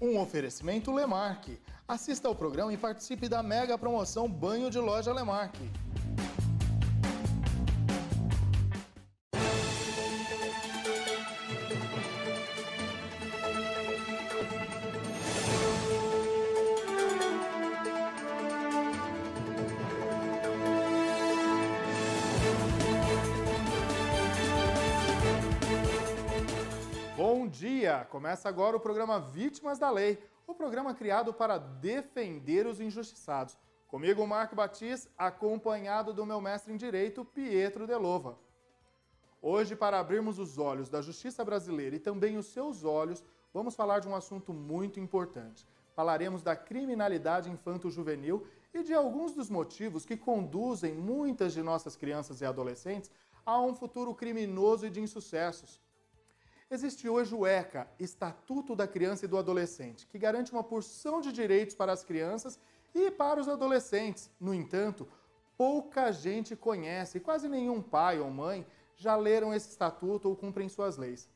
Um oferecimento Lemark. Assista ao programa e participe da mega promoção Banho de Loja Lemark. Bom dia! Começa agora o programa Vítimas da Lei, o programa criado para defender os injustiçados. Comigo, Marco Batista, acompanhado do meu mestre em Direito, Pietro Delova. Hoje, para abrirmos os olhos da justiça brasileira e também os seus olhos, vamos falar de um assunto muito importante. Falaremos da criminalidade infanto-juvenil e de alguns dos motivos que conduzem muitas de nossas crianças e adolescentes a um futuro criminoso e de insucessos. Existe hoje o ECA, Estatuto da Criança e do Adolescente, que garante uma porção de direitos para as crianças e para os adolescentes. No entanto, pouca gente conhece, quase nenhum pai ou mãe já leram esse estatuto ou cumprem suas leis.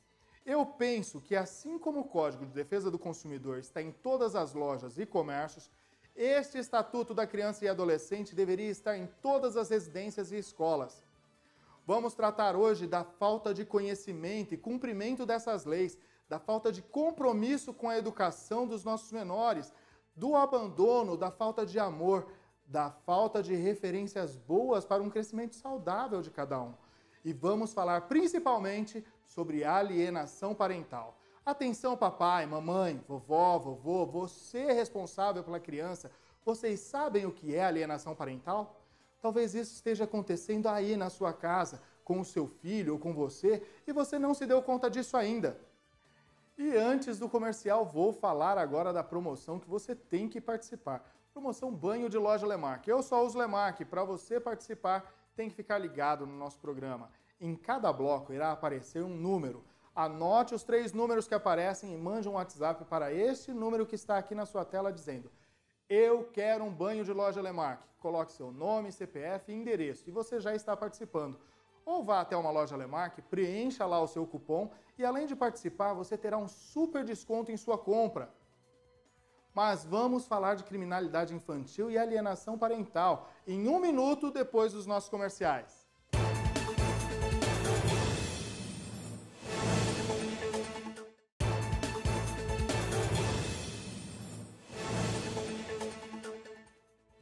Eu penso que, assim como o Código de Defesa do Consumidor está em todas as lojas e comércios, este Estatuto da Criança e Adolescente deveria estar em todas as residências e escolas. Vamos tratar hoje da falta de conhecimento e cumprimento dessas leis, da falta de compromisso com a educação dos nossos menores, do abandono, da falta de amor, da falta de referências boas para um crescimento saudável de cada um. E vamos falar principalmente sobre alienação parental. Atenção, papai, mamãe, vovó, vovô, você é responsável pela criança. Vocês sabem o que é alienação parental? Talvez isso esteja acontecendo aí na sua casa, com o seu filho ou com você, e você não se deu conta disso ainda. E antes do comercial, vou falar agora da promoção que você tem que participar. Promoção Banho de Loja Lemark. Eu só uso Lemark. Para você participar, tem que ficar ligado no nosso programa. Em cada bloco irá aparecer um número. Anote os 3 números que aparecem e mande um WhatsApp para este número que está aqui na sua tela dizendo: eu quero um banho de loja Lemark. Coloque seu nome, CPF e endereço e você já está participando. Ou vá até uma loja Lemark, preencha lá o seu cupom e além de participar, você terá um super desconto em sua compra. Mas vamos falar de criminalidade infantil e alienação parental em 1 minuto depois dos nossos comerciais.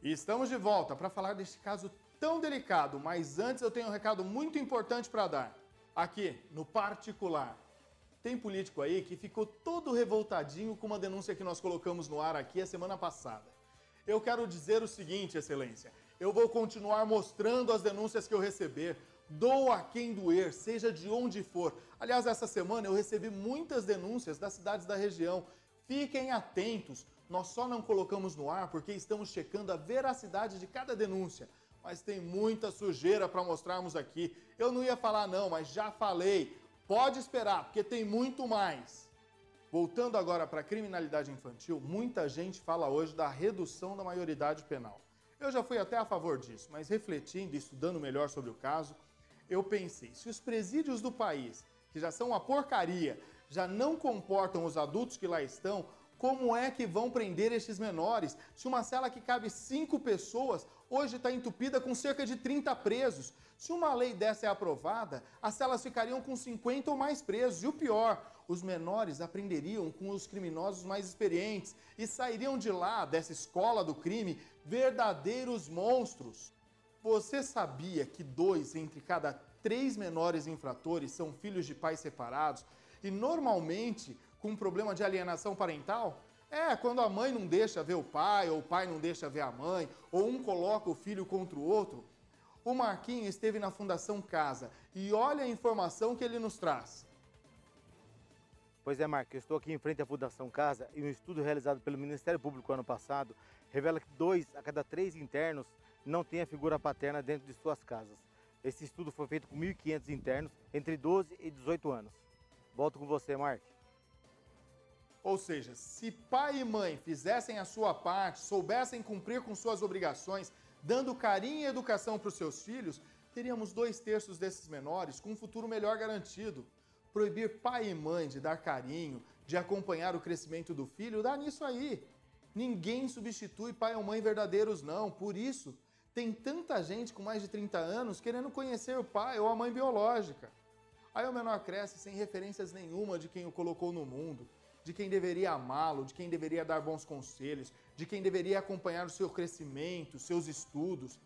E estamos de volta para falar deste caso tão delicado, mas antes eu tenho um recado muito importante para dar. Aqui, no particular, tem político aí que ficou todo revoltadinho com uma denúncia que nós colocamos no ar aqui a semana passada. Eu quero dizer o seguinte, Excelência, eu vou continuar mostrando as denúncias que eu receber, dou a quem doer, seja de onde for. Aliás, essa semana eu recebi muitas denúncias das cidades da região. Fiquem atentos. Nós só não colocamos no ar porque estamos checando a veracidade de cada denúncia. Mas tem muita sujeira para mostrarmos aqui. Eu não ia falar não, mas já falei. Pode esperar, porque tem muito mais. Voltando agora para a criminalidade infantil, muita gente fala hoje da redução da maioridade penal. Eu já fui até a favor disso, mas refletindo e estudando melhor sobre o caso, eu pensei, se os presídios do país, que já são uma porcaria, já não comportam os adultos que lá estão, como é que vão prender estes menores? Se uma cela que cabe 5 pessoas, hoje está entupida com cerca de 30 presos. Se uma lei dessa é aprovada, as celas ficariam com 50 ou mais presos. E o pior, os menores aprenderiam com os criminosos mais experientes e sairiam de lá, dessa escola do crime, verdadeiros monstros. Você sabia que 2 entre cada 3 menores infratores são filhos de pais separados e normalmente com problema de alienação parental? Quando a mãe não deixa ver o pai, ou o pai não deixa ver a mãe, ou um coloca o filho contra o outro. O Marquinhos esteve na Fundação Casa e olha a informação que ele nos traz. Pois é, Marco, eu estou aqui em frente à Fundação Casa e um estudo realizado pelo Ministério Público ano passado revela que 2 a cada 3 internos não têm a figura paterna dentro de suas casas. Esse estudo foi feito com 1.500 internos entre 12 e 18 anos. Volto com você, Marco. Ou seja, se pai e mãe fizessem a sua parte, soubessem cumprir com suas obrigações, dando carinho e educação para os seus filhos, teríamos 2/3 desses menores com um futuro melhor garantido. Proibir pai e mãe de dar carinho, de acompanhar o crescimento do filho, dá nisso aí. Ninguém substitui pai ou mãe verdadeiros, não. Por isso, tem tanta gente com mais de 30 anos querendo conhecer o pai ou a mãe biológica. Aí o menor cresce sem referências nenhuma de quem o colocou no mundo, de quem deveria amá-lo, de quem deveria dar bons conselhos, de quem deveria acompanhar o seu crescimento, seus estudos.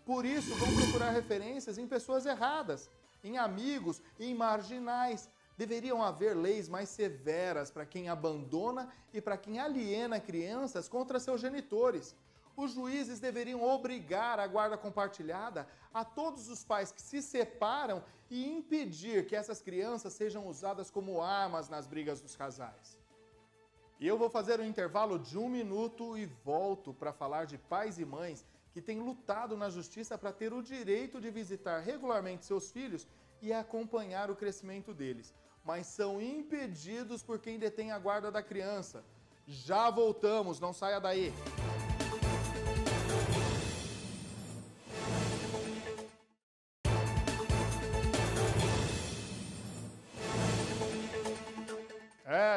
Por isso, vão procurar referências em pessoas erradas, em amigos, em marginais. Deveriam haver leis mais severas para quem abandona e para quem aliena crianças contra seus genitores. Os juízes deveriam obrigar a guarda compartilhada a todos os pais que se separam e impedir que essas crianças sejam usadas como armas nas brigas dos casais. E eu vou fazer um intervalo de 1 minuto e volto para falar de pais e mães que têm lutado na justiça para ter o direito de visitar regularmente seus filhos e acompanhar o crescimento deles, mas são impedidos por quem detém a guarda da criança. Já voltamos, não saia daí!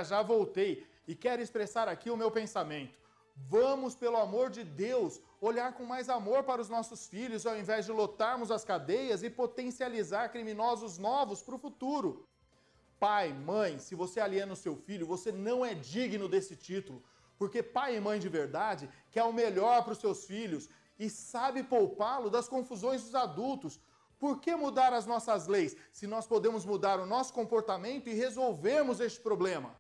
Já voltei e quero expressar aqui o meu pensamento. Vamos, pelo amor de Deus, olhar com mais amor para os nossos filhos ao invés de lotarmos as cadeias e potencializar criminosos novos para o futuro. Pai, mãe, se você aliena o seu filho, você não é digno desse título, porque pai e mãe de verdade quer o melhor para os seus filhos e sabe poupá-lo das confusões dos adultos. Por que mudar as nossas leis se nós podemos mudar o nosso comportamento e resolvermos este problema?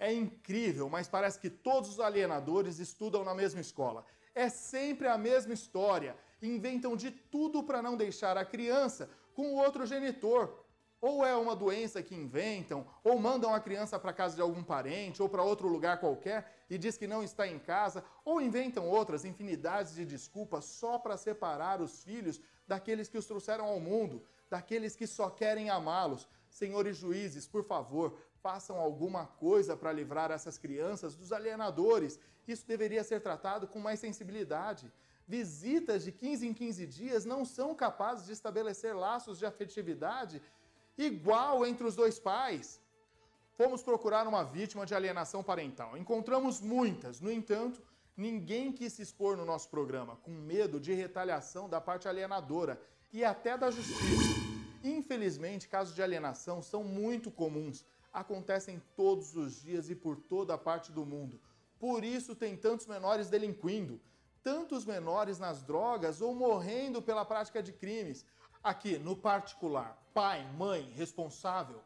É incrível, mas parece que todos os alienadores estudam na mesma escola. É sempre a mesma história. Inventam de tudo para não deixar a criança com o outro genitor. Ou é uma doença que inventam, ou mandam a criança para casa de algum parente, ou para outro lugar qualquer e diz que não está em casa, ou inventam outras infinidades de desculpas só para separar os filhos daqueles que os trouxeram ao mundo, daqueles que só querem amá-los. Senhores juízes, por favor, façam alguma coisa para livrar essas crianças dos alienadores. Isso deveria ser tratado com mais sensibilidade. Visitas de 15 em 15 dias não são capazes de estabelecer laços de afetividade igual entre os dois pais. Fomos procurar uma vítima de alienação parental. Encontramos muitas, no entanto, ninguém quis se expor no nosso programa, com medo de retaliação da parte alienadora e até da justiça. Infelizmente, casos de alienação são muito comuns, acontecem todos os dias e por toda a parte do mundo. Por isso tem tantos menores delinquindo, tantos menores nas drogas ou morrendo pela prática de crimes. Aqui, no particular, pai, mãe, responsável,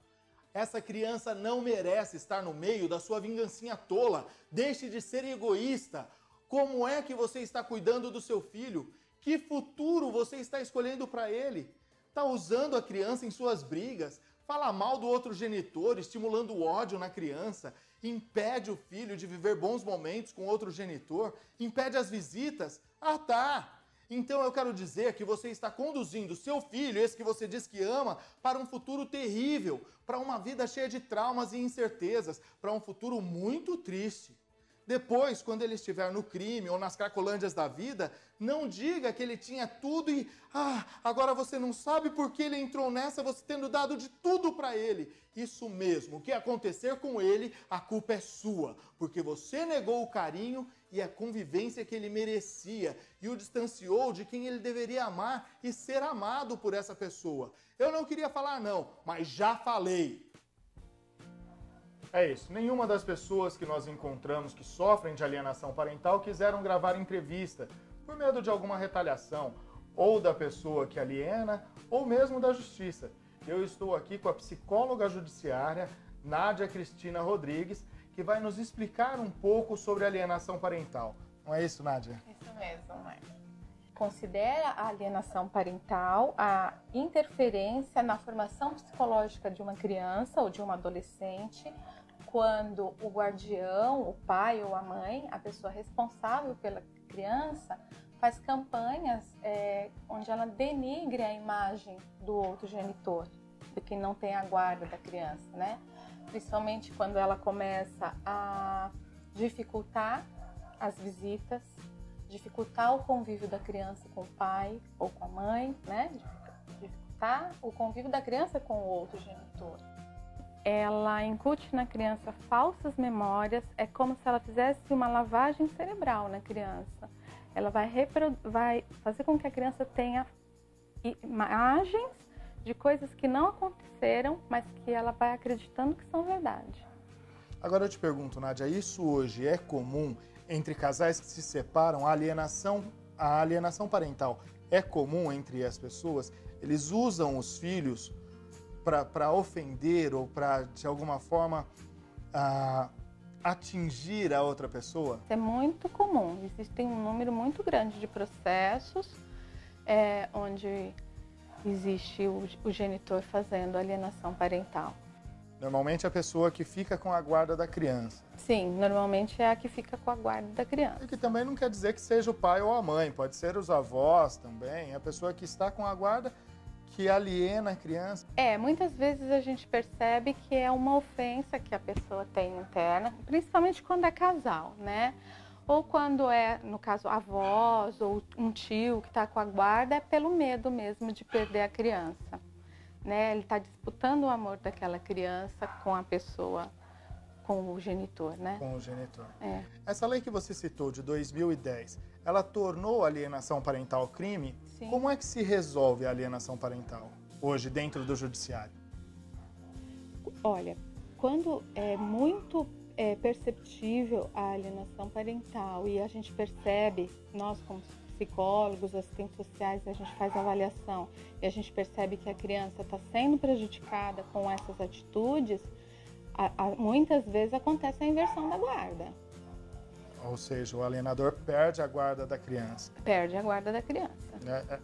essa criança não merece estar no meio da sua vingancinha tola. Deixe de ser egoísta. Como é que você está cuidando do seu filho? Que futuro você está escolhendo para ele? Está usando a criança em suas brigas? Fala mal do outro genitor, estimulando o ódio na criança? Impede o filho de viver bons momentos com outro genitor? Impede as visitas? Ah, tá! Então eu quero dizer que você está conduzindo seu filho, esse que você diz que ama, para um futuro terrível, para uma vida cheia de traumas e incertezas, para um futuro muito triste. Depois, quando ele estiver no crime ou nas cracolândias da vida, não diga que ele tinha tudo e agora você não sabe por que ele entrou nessa, você tendo dado de tudo para ele. Isso mesmo, o que acontecer com ele, a culpa é sua, porque você negou o carinho e a convivência que ele merecia e o distanciou de quem ele deveria amar e ser amado por essa pessoa. Eu não queria falar não, mas já falei. É isso, nenhuma das pessoas que nós encontramos que sofrem de alienação parental quiseram gravar entrevista por medo de alguma retaliação, ou da pessoa que aliena, ou mesmo da justiça. Eu estou aqui com a psicóloga judiciária Nádia Cristina Rodrigues, que vai nos explicar um pouco sobre alienação parental. Não é isso, Nádia? Isso mesmo, Marcos. Considera a alienação parental a interferência na formação psicológica de uma criança ou de um adolescente, quando o guardião, o pai ou a mãe, a pessoa responsável pela criança, faz campanhas onde ela denigre a imagem do outro genitor, de quem não tem a guarda da criança, né? Principalmente quando ela começa a dificultar as visitas, dificultar o convívio da criança com o pai ou com a mãe, né? Dificultar o convívio da criança com o outro genitor. ela incute na criança falsas memórias, é como se ela fizesse uma lavagem cerebral na criança. Ela vai fazer com que a criança tenha imagens de coisas que não aconteceram, mas que ela vai acreditando que são verdade. Agora eu te pergunto, Nádia, isso hoje é comum entre casais que se separam? A alienação parental é comum entre as pessoas? Eles usam os filhos para ofender ou para, de alguma forma, atingir a outra pessoa? Isso é muito comum. Existem um número muito grande de processos onde existe o genitor fazendo alienação parental. Normalmente é a pessoa que fica com a guarda da criança. Sim, normalmente é a que fica com a guarda da criança. E que também não quer dizer que seja o pai ou a mãe, pode ser os avós também, a pessoa que está com a guarda que aliena a criança. Muitas vezes a gente percebe que é uma ofensa que a pessoa tem interna, principalmente quando é casal, né? Ou quando é, no caso, avós ou um tio que está com a guarda, é pelo medo mesmo de perder a criança, né? Ele está disputando o amor daquela criança com a pessoa, com o genitor, né? Com o genitor. Essa lei que você citou, de 2010, ela tornou a alienação parental crime? Sim. Como é que se resolve a alienação parental hoje dentro do judiciário? Olha, quando é muito perceptível a alienação parental e a gente percebe, nós como psicólogos, assistentes sociais, a gente faz a avaliação e a gente percebe que a criança está sendo prejudicada com essas atitudes, muitas vezes acontece a inversão da guarda. Ou seja, o alienador perde a guarda da criança. Perde a guarda da criança.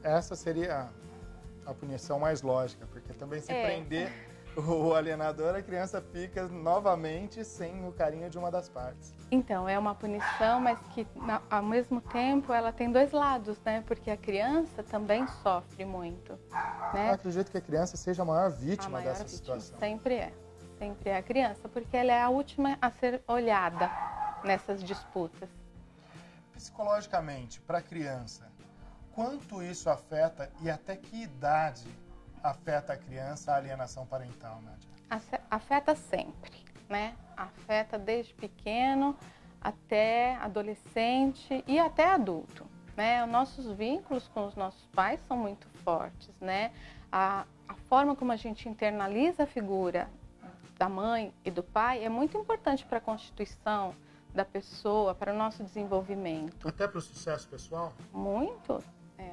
Essa seria a punição mais lógica, porque também se prender o alienador, a criança fica novamente sem o carinho de uma das partes. Então, é uma punição, mas que ao mesmo tempo ela tem dois lados, né? Porque a criança também sofre muito, né? Eu acredito que a criança seja a maior vítima dessa situação. Sempre é a criança, porque ela é a última a ser olhada nessas disputas. Psicologicamente, para a criança, quanto isso afeta e até que idade afeta a criança a alienação parental, Nádia? Afeta sempre, né? Afeta desde pequeno até adolescente e até adulto, né? Os nossos vínculos com os nossos pais são muito fortes, né? A forma como a gente internaliza a figura da mãe e do pai é muito importante para a constituição da pessoa, para o nosso desenvolvimento. Até para o sucesso pessoal? Muito.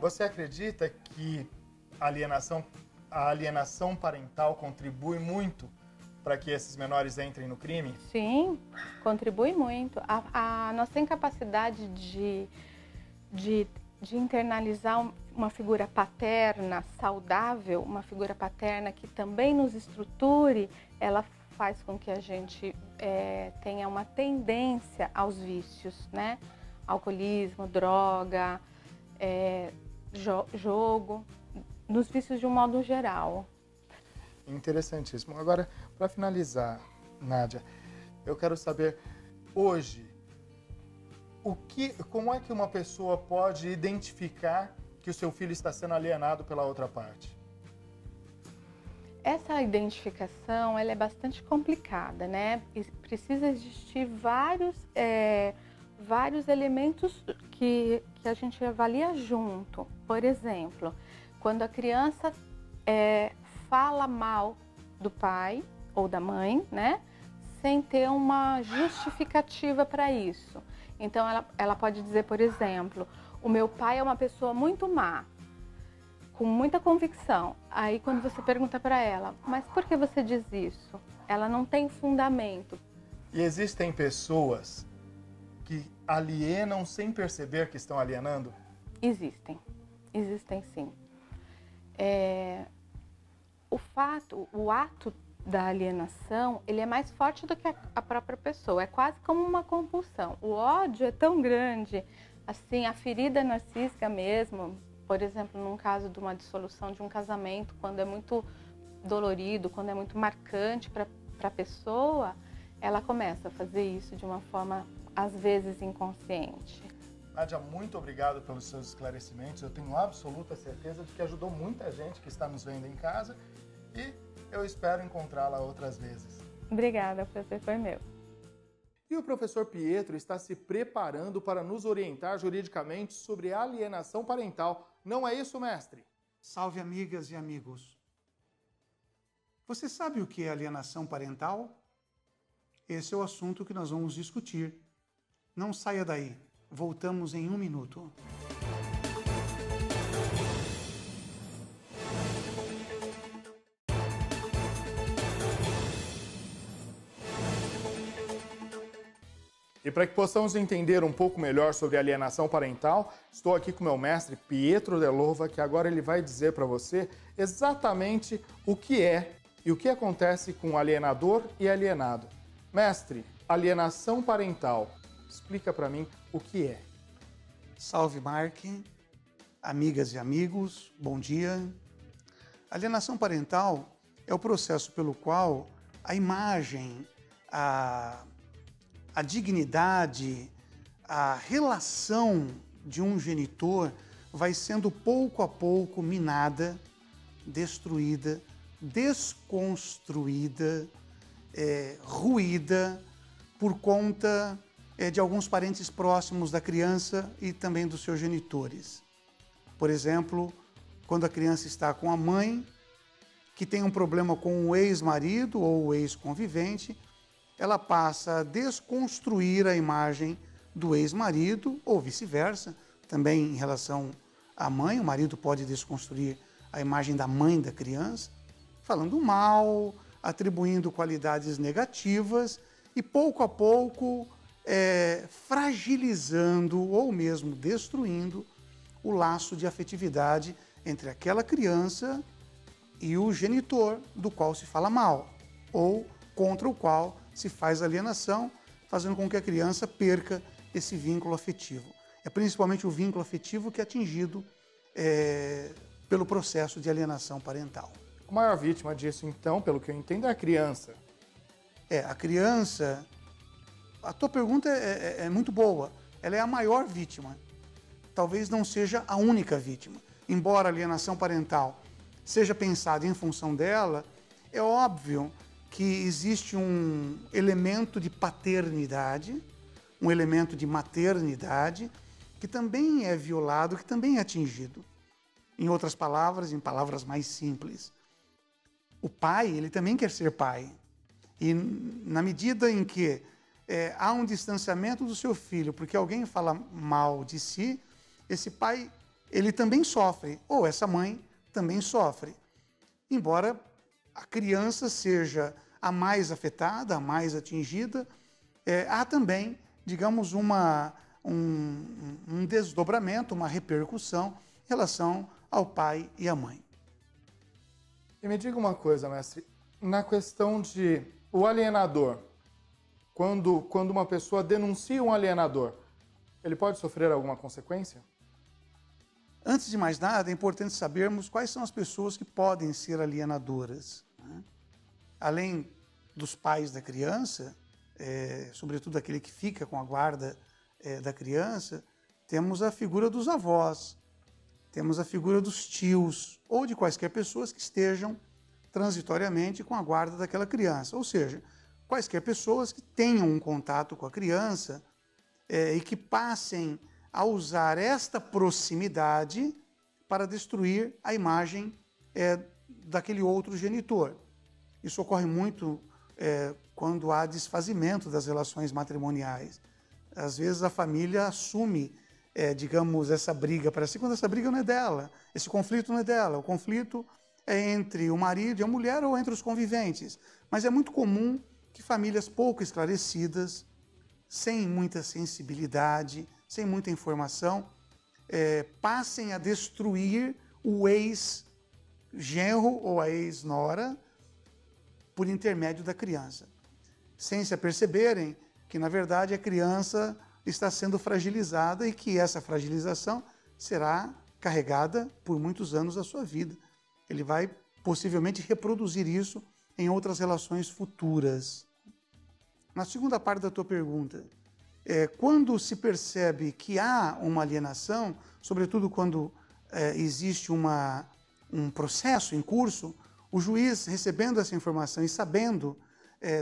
Você acredita que a alienação parental contribui muito para que esses menores entrem no crime? Sim, contribui muito. A nossa incapacidade de internalizar uma figura paterna saudável, uma figura paterna que também nos estruture, ela faz com que a gente tenha uma tendência aos vícios, né? Alcoolismo, droga, jogo, nos vícios de um modo geral. Interessantíssimo. Agora, para finalizar, Nádia, eu quero saber, hoje, como é que uma pessoa pode identificar que o seu filho está sendo alienado pela outra parte? Essa identificação ela é bastante complicada, né? E precisa existir vários elementos que a gente avalia junto. Por exemplo, quando a criança fala mal do pai ou da mãe, né? Sem ter uma justificativa para isso. Então, ela pode dizer, por exemplo, o meu pai é uma pessoa muito má, com muita convicção. Aí, quando você pergunta para ela, mas por que você diz isso? Ela não tem fundamento. E existem pessoas que alienam sem perceber que estão alienando? Existem sim. O ato da alienação, ele é mais forte do que a própria pessoa. É quase como uma compulsão. O ódio é tão grande, assim, a ferida narcísica mesmo, por exemplo, num caso de uma dissolução de um casamento, quando é muito dolorido, quando é muito marcante para a pessoa, ela começa a fazer isso de uma forma, às vezes, inconsciente. Nádia, muito obrigado pelos seus esclarecimentos. Eu tenho absoluta certeza de que ajudou muita gente que está nos vendo em casa e eu espero encontrá-la outras vezes. Obrigada, o prazer foi meu. E o professor Pietro está se preparando para nos orientar juridicamente sobre alienação parental. Não é isso, mestre? Salve, amigas e amigos. Você sabe o que é alienação parental? Esse é o assunto que nós vamos discutir. Não saia daí. Voltamos em 1 minuto. E para que possamos entender um pouco melhor sobre alienação parental, estou aqui com o meu mestre Pietro Delova, que agora ele vai dizer para você exatamente o que é e o que acontece com alienador e alienado. Mestre, alienação parental, explica para mim o que é. Salve, Mark, amigas e amigos, bom dia. Alienação parental é o processo pelo qual a imagem, a dignidade, a relação de um genitor vai sendo pouco a pouco minada, destruída, desconstruída, ruída por conta de alguns parentes próximos da criança e também dos seus genitores. Por exemplo, quando a criança está com a mãe, que tem um problema com o ex-marido ou o ex-convivente, ela passa a desconstruir a imagem do ex-marido ou vice-versa. Também em relação à mãe, o marido pode desconstruir a imagem da mãe da criança, falando mal, atribuindo qualidades negativas e pouco a pouco fragilizando ou mesmo destruindo o laço de afetividade entre aquela criança e o genitor do qual se fala mal ou contra o qual se faz alienação, fazendo com que a criança perca esse vínculo afetivo. É principalmente o vínculo afetivo que é atingido pelo processo de alienação parental. A maior vítima disso, então, pelo que eu entendo, é a criança. A criança... A tua pergunta é muito boa. Ela é a maior vítima. Talvez não seja a única vítima. Embora a alienação parental seja pensada em função dela, é óbvio que existe um elemento de paternidade, um elemento de maternidade, que também é violado, que também é atingido. Em outras palavras, em palavras mais simples, o pai, ele também quer ser pai. E na medida em que há um distanciamento do seu filho, porque alguém fala mal de si, esse pai, ele também sofre, ou essa mãe também sofre. Embora a criança seja a mais afetada, a mais atingida, há também, digamos, um desdobramento, uma repercussão em relação ao pai e à mãe. E me diga uma coisa, mestre, na questão de o alienador, quando uma pessoa denuncia um alienador, ele pode sofrer alguma consequência? Antes de mais nada, é importante sabermos quais são as pessoas que podem ser alienadoras, né? Além dos pais da criança, sobretudo aquele que fica com a guarda da criança, temos a figura dos avós, temos a figura dos tios ou de quaisquer pessoas que estejam transitoriamente com a guarda daquela criança. Ou seja, quaisquer pessoas que tenham um contato com a criança e que passem a usar esta proximidade para destruir a imagem daquele outro genitor. Isso ocorre muito quando há desfazimento das relações matrimoniais. Às vezes a família assume, digamos, essa briga para si, quando essa briga não é dela, esse conflito não é dela. O conflito é entre o marido e a mulher ou entre os conviventes. Mas é muito comum que famílias pouco esclarecidas, sem muita sensibilidade, sem muita informação, passem a destruir o ex-genro ou a ex-nora por intermédio da criança, sem se aperceberem que, na verdade, a criança está sendo fragilizada e que essa fragilização será carregada por muitos anos da sua vida. Ele vai possivelmente reproduzir isso em outras relações futuras. Na segunda parte da tua pergunta, quando se percebe que há uma alienação, sobretudo quando existe um processo em curso, o juiz, recebendo essa informação e sabendo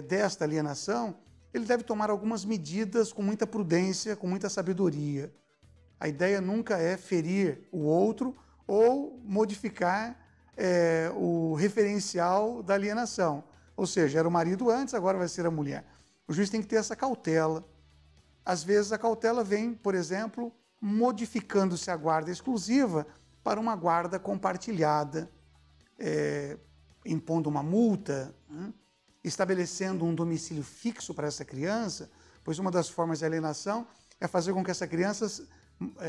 desta alienação, ele deve tomar algumas medidas com muita prudência, com muita sabedoria. A ideia nunca é ferir o outro ou modificar o referencial da alienação. Ou seja, era o marido antes, agora vai ser a mulher. O juiz tem que ter essa cautela. Às vezes a cautela vem, por exemplo, modificando-se a guarda exclusiva para uma guarda compartilhada, impondo uma multa, né? Estabelecendo um domicílio fixo para essa criança, pois uma das formas de alienação é fazer com que essa criança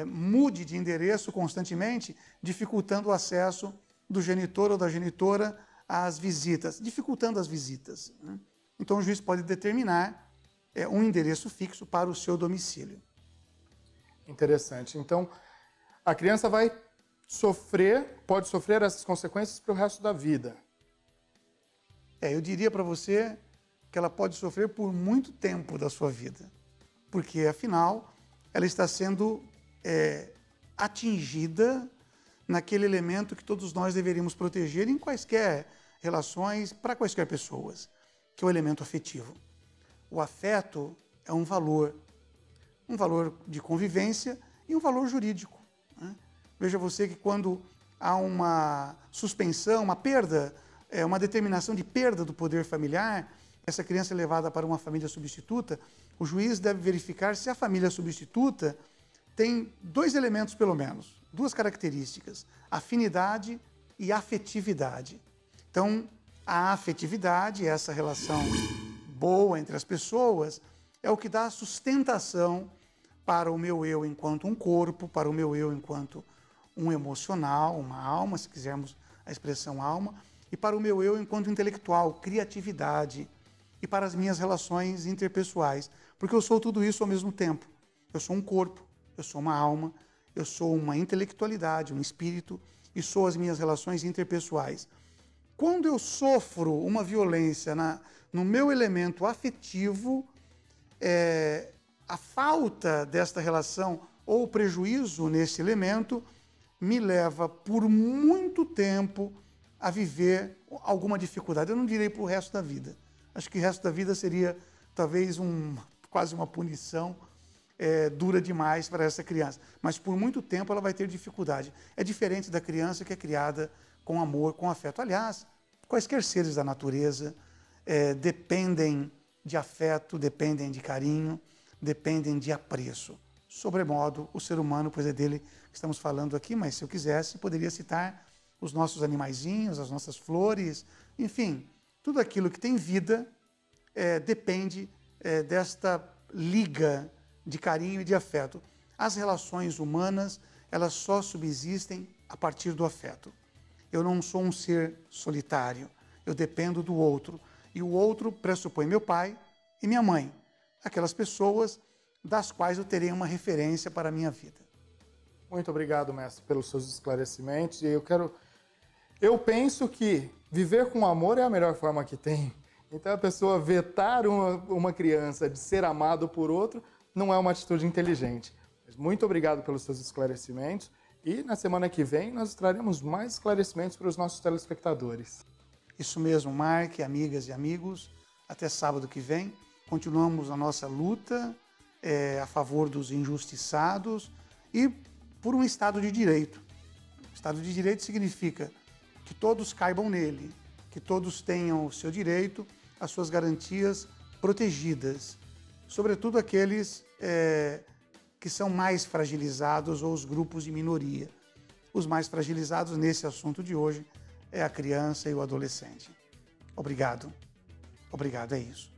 mude de endereço constantemente, dificultando o acesso do genitor ou da genitora às visitas, dificultando as visitas, né? Então o juiz pode determinar um endereço fixo para o seu domicílio. Interessante. Então, a criança pode sofrer essas consequências para o resto da vida. Eu diria para você que ela pode sofrer por muito tempo da sua vida, porque, afinal, ela está sendo atingida naquele elemento que todos nós deveríamos proteger em quaisquer relações, para quaisquer pessoas, que é o elemento afetivo. O afeto é um valor de convivência e um valor jurídico, né? Veja você que quando há uma suspensão, uma perda, uma determinação de perda do poder familiar, essa criança é levada para uma família substituta, o juiz deve verificar se a família substituta tem dois elementos pelo menos, duas características, afinidade e afetividade. Então, a afetividade, essa relação boa entre as pessoas, é o que dá sustentação para o meu eu enquanto um corpo, para o meu eu enquanto um emocional, uma alma, se quisermos a expressão alma, e para o meu eu enquanto intelectual, criatividade, e para as minhas relações interpessoais, porque eu sou tudo isso ao mesmo tempo. Eu sou um corpo, eu sou uma alma, eu sou uma intelectualidade, um espírito, e sou as minhas relações interpessoais. Quando eu sofro uma violência no meu elemento afetivo, a falta desta relação ou o prejuízo nesse elemento me leva por muito tempo a viver alguma dificuldade. Eu não direi para o resto da vida. Acho que o resto da vida seria talvez quase uma punição dura demais para essa criança. Mas por muito tempo ela vai ter dificuldade. É diferente da criança que é criada com amor, com afeto. Aliás, quaisquer seres da natureza dependem de afeto, dependem de carinho, dependem de apreço. Sobremodo, o ser humano, pois é dele que estamos falando aqui, mas se eu quisesse, poderia citar os nossos animaizinhos, as nossas flores, enfim, tudo aquilo que tem vida depende desta liga de carinho e de afeto. As relações humanas, elas só subsistem a partir do afeto. Eu não sou um ser solitário, eu dependo do outro. E o outro pressupõe meu pai e minha mãe, aquelas pessoas das quais eu terei uma referência para a minha vida. Muito obrigado, mestre, pelos seus esclarecimentos. E eu penso que viver com amor é a melhor forma que tem. Então a pessoa vetar uma criança de ser amado por outro não é uma atitude inteligente. Mas muito obrigado pelos seus esclarecimentos. E na semana que vem nós traremos mais esclarecimentos para os nossos telespectadores. Isso mesmo, Mark, amigas e amigos. Até sábado que vem. Continuamos a nossa luta a favor dos injustiçados e por um Estado de Direito. Estado de Direito significa que todos caibam nele, que todos tenham o seu direito, as suas garantias protegidas, sobretudo aqueles que são mais fragilizados ou os grupos de minoria. Os mais fragilizados nesse assunto de hoje é a criança e o adolescente. Obrigado. Obrigado, é isso.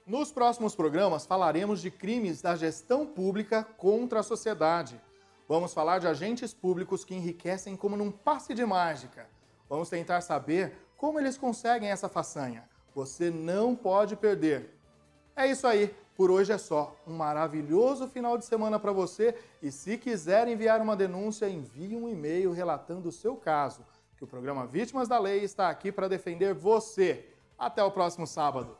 Nos próximos programas falaremos de crimes da gestão pública contra a sociedade. Vamos falar de agentes públicos que enriquecem como num passe de mágica. Vamos tentar saber como eles conseguem essa façanha. Você não pode perder. É isso aí. Por hoje é só. Um maravilhoso final de semana para você. E se quiser enviar uma denúncia, envie um e-mail relatando o seu caso, que o programa Vítimas da Lei está aqui para defender você. Até o próximo sábado.